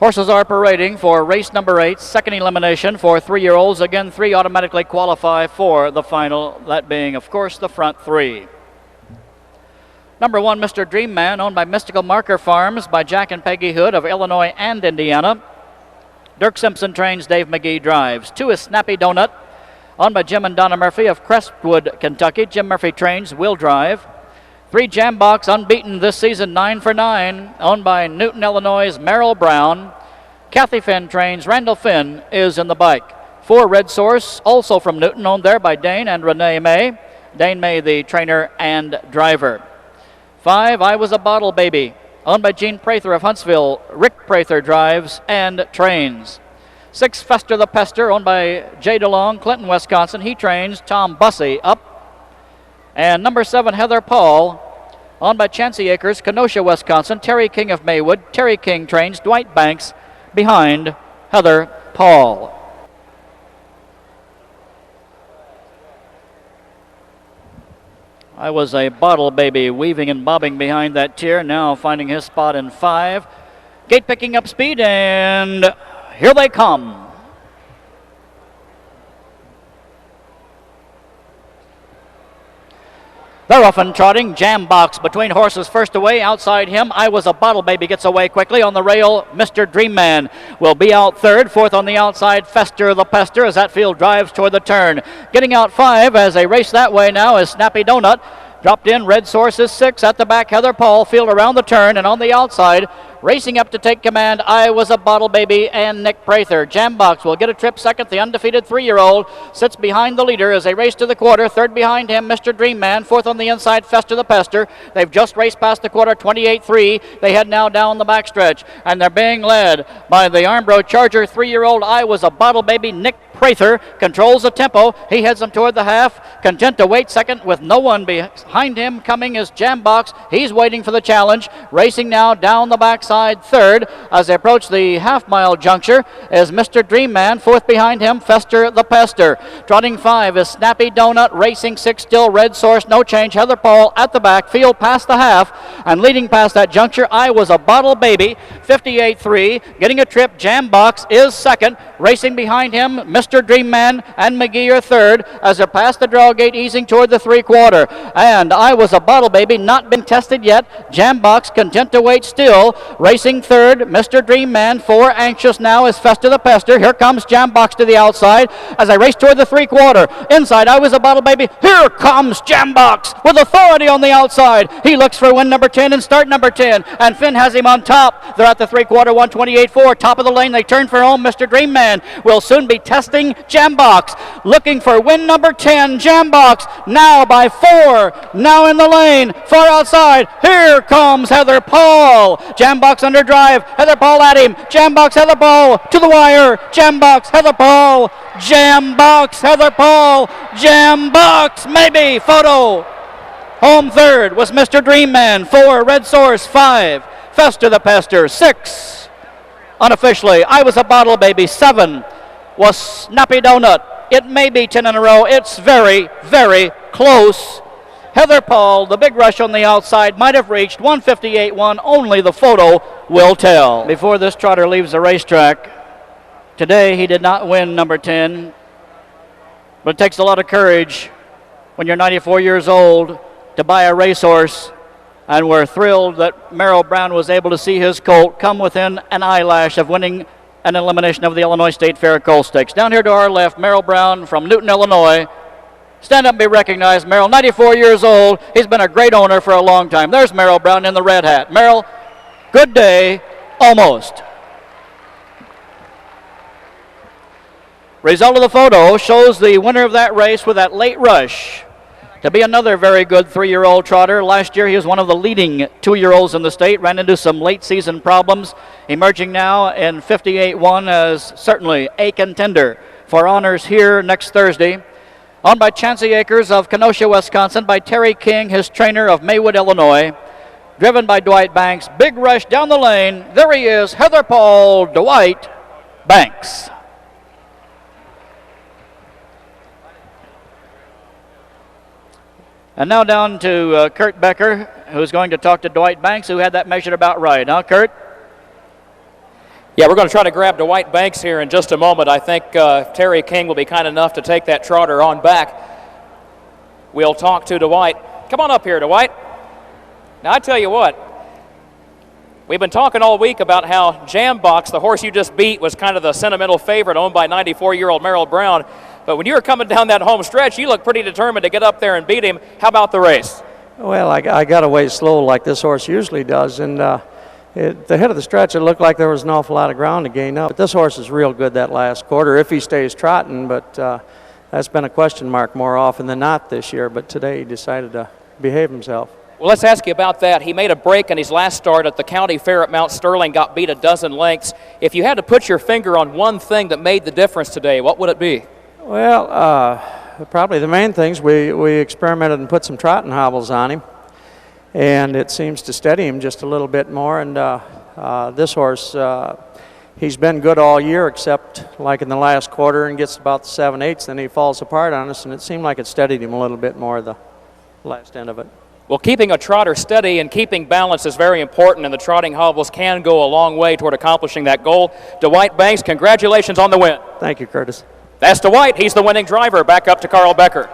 Horses are parading for race number 8, second elimination for 3-year-olds. Again, 3 automatically qualify for the final, that being, of course, the front 3. Number 1, Mr. Dream Man, owned by Mystical Marker Farms by Jack and Peggy Hood of Illinois and Indiana. Dirk Simpson trains, Dave McGee drives. 2 is Snappy Donut, owned by Jim and Donna Murphy of Crestwood, Kentucky. Jim Murphy trains, will drive. 3, Jambox, unbeaten this season, 9 for 9, owned by Newton, Illinois' Merrill Brown. Kathy Finn trains, Randall Finn is in the bike. 4, Red Source, also from Newton, owned there by Dane and Renee May. Dane May, the trainer and driver. 5, I Was a Bottle Baby, owned by Gene Prather of Huntsville. Rick Prather drives and trains. 6, Fester the Pester, owned by Jay DeLong, Clinton, Wisconsin. He trains. Tom Bussey up. And number 7, Heather Paul, owned by Chancey Acres, Kenosha, Wisconsin. Terry King of Maywood. Terry King trains. Dwight Banks behind Heather Paul. I Was a Bottle Baby, weaving and bobbing behind that tier, now finding his spot in 5. Gate picking up speed, and here they come. They're off and trotting. Jambox between horses, first away. Outside him, I Was a Bottle Baby gets away quickly. On the rail, Mr. Dream Man will be out third. 4th on the outside, Fester the Pester, as that field drives toward the turn. Getting out 5 as they race that way now is Snappy Donut. Dropped in, Red Source is 6. At the back, Heather Paul. Field around the turn, and on the outside, racing up to take command, I Was a Bottle Baby and Nick Prather. Jambox will get a trip second. The undefeated 3-year-old sits behind the leader as they race to the quarter. 3rd behind him, Mr. Dream Man. 4th on the inside, Fester the Pester. They've just raced past the quarter, 28-3. They head now down the backstretch, and they're being led by the Armbro Charger 3-year-old I Was a Bottle Baby. Nick Prather controls the tempo. He heads them toward the half. Content to wait second with no one behind him. Coming is Jambox. He's waiting for the challenge. Racing now down the backside, 3rd. As they approach the half-mile juncture is Mr. Dream Man. 4th behind him, Fester the Pester. Trotting 5 is Snappy Donut. Racing 6 still, Red Source, no change. Heather Paul at the back. Field past the half. And leading past that juncture, I Was a Bottle Baby. 58-3. Getting a trip, Jambox is second. Racing behind him, Mr. Dream Man and McGee are 3rd as they're past the draw gate, easing toward the 3-quarter. And I Was a Bottle Baby, not been tested yet. Jambox content to wait still. Racing 3rd, Mr. Dream Man. 4 anxious now is Fester the Pester. Here comes Jambox to the outside as I race toward the 3-quarter. Inside, I Was a Bottle Baby. Here comes Jambox with authority on the outside. He looks for win number 10 and start number 10. And Finn has him on top. They're at the 3-quarter, 128-4. Top of the lane, they turn for home. Mr. Dream Man will soon be testing Jambox. Looking for win number 10. Jambox now by 4. Now in the lane. Far outside. Here comes Heather Paul. Jambox under drive. Heather Paul at him. Jambox, Heather Paul to the wire. Jambox, Heather Paul. Jambox, Heather Paul. Jambox, maybe. Photo. Home 3rd was Mr. Dream Man. 4, Red Source. 5, Fester the Pester. 6, unofficially, I Was a Bottle Baby. 7 was Snappy Donut. It may be 10 in a row. It's very, very close. Heather Paul, the big rush on the outside, might have reached 158.1. Only the photo will tell. Before this trotter leaves the racetrack, today he did not win number 10, but it takes a lot of courage when you're 94 years old to buy a racehorse, and we're thrilled that Merrill Brown was able to see his colt come within an eyelash of winning an elimination of the Illinois State Fair Colt Stakes. Down here to our left, Merrill Brown from Newton, Illinois. Stand up and be recognized, Merrill. 94 years old. He's been a great owner for a long time. There's Merrill Brown in the red hat. Merrill, good day, almost. Result of the photo shows the winner of that race with that late rush to be another very good 3-year-old trotter. Last year he was one of the leading 2-year-olds in the state, ran into some late season problems, emerging now in 58-1 as certainly a contender for honors here next Thursday. Owned by Chancey Acres of Kenosha, Wisconsin, by Terry King, his trainer of Maywood, Illinois. Driven by Dwight Banks. Big rush down the lane. There he is, Heather Paul, Dwight Banks. And now down to Kurt Becker, who's going to talk to Dwight Banks, who had that measured about right. Huh, Kurt? Yeah, we're going to try to grab Dwight Banks here in just a moment. I think Terry King will be kind enough to take that trotter on back. We'll talk to Dwight. Come on up here, Dwight. Now, I tell you what, we've been talking all week about how Jambox, the horse you just beat, was kind of the sentimental favorite owned by 94-year-old Merrill Brown. But when you were coming down that home stretch, you looked pretty determined to get up there and beat him. How about the race? Well, I got away slow like this horse usually does, and at the head of the stretch, it looked like there was an awful lot of ground to gain up. But this horse is real good that last quarter if he stays trotting, but that's been a question mark more often than not this year. But today he decided to behave himself. Well, let's ask you about that. He made a break in his last start at the county fair at Mount Sterling, got beat a dozen lengths. If you had to put your finger on one thing that made the difference today, what would it be? Well, probably the main things, we experimented and put some trotting hobbles on him, and it seems to steady him just a little bit more. And this horse, he's been good all year except like in the last quarter, and gets about the 7/8, then he falls apart on us, and it seemed like it steadied him a little bit more the last end of it. Well, keeping a trotter steady and keeping balance is very important, and the trotting hobbles can go a long way toward accomplishing that goal. Dwight Banks, congratulations on the win. Thank you, Curtis. That's Dwight. He's the winning driver. Back up to Carl Becker.